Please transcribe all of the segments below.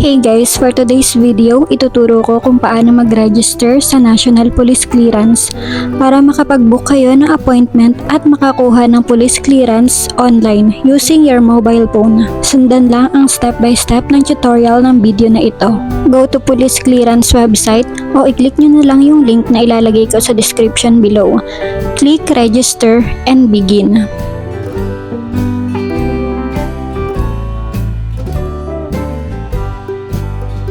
Hey guys, for today's video, ituturo ko kung paano mag-register sa National Police Clearance para makapag-book kayo ng appointment at makakuha ng police clearance online using your mobile phone. Sundan lang ang step-by-step ng tutorial ng video na ito. Go to police clearance website o i-click nyo na lang yung link na ilalagay ko sa description below. Click register and begin.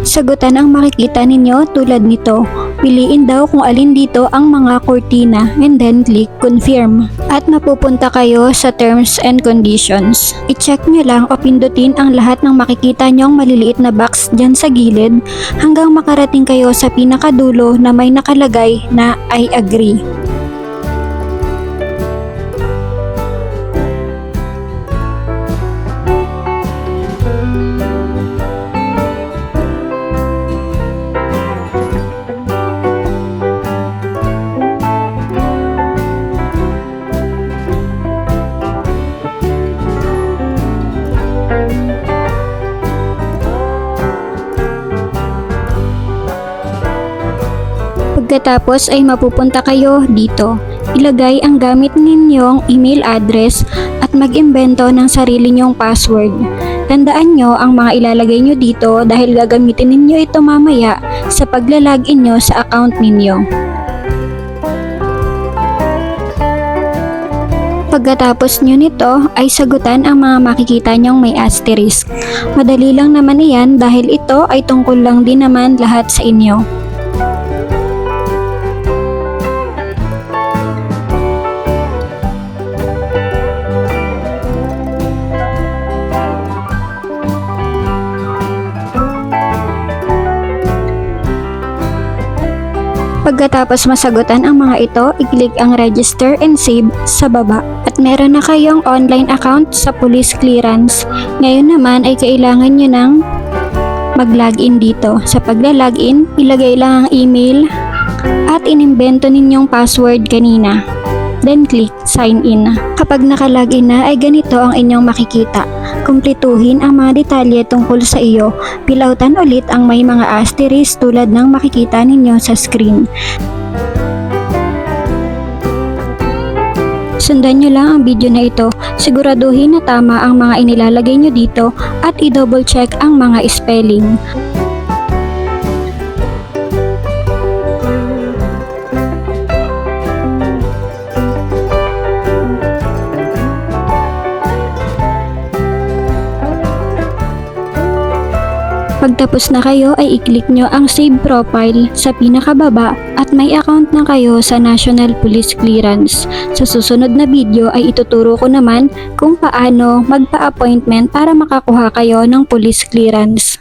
Sagutan ang makikita ninyo tulad nito. Piliin daw kung alin dito ang mga kurtina and then click confirm. At mapupunta kayo sa terms and conditions. I-check nyo lang o pindutin ang lahat ng makikita nyong maliliit na box dyan sa gilid hanggang makarating kayo sa pinakadulo na may nakalagay na I agree. Pagkatapos ay mapupunta kayo dito. Ilagay ang gamit ninyong email address at mag-imbento ng sarili nyong password. Tandaan nyo ang mga ilalagay nyo dito dahil gagamitin ninyo ito mamaya sa pagla-login nyo sa account ninyo. Pagkatapos nyo nito ay sagutan ang mga makikita nyong may asterisk. Madali lang naman iyan dahil ito ay tungkol lang din naman lahat sa inyo. Pagkatapos masagutan ang mga ito, i-click ang register and save sa baba. At meron na kayong online account sa police clearance. Ngayon naman ay kailangan nyo ng mag-login dito. Sa pagla-login, ilagay lang ang email at inimbento ninyong password kanina. Then click sign in. Kapag nakalagin na ay ganito ang inyong makikita. Kumpletuhin ang mga detalye tungkol sa iyo. Pilautan ulit ang may mga asterisk tulad ng makikita ninyo sa screen. Sundan nyo lang ang video na ito. Siguraduhin na tama ang mga inilalagay nyo dito at i-double check ang mga spelling. Pagtapos na kayo ay i-click nyo ang save profile sa pinakababa at may account na kayo sa National Police Clearance. Sa susunod na video ay ituturo ko naman kung paano magpa-appointment para makakuha kayo ng police clearance.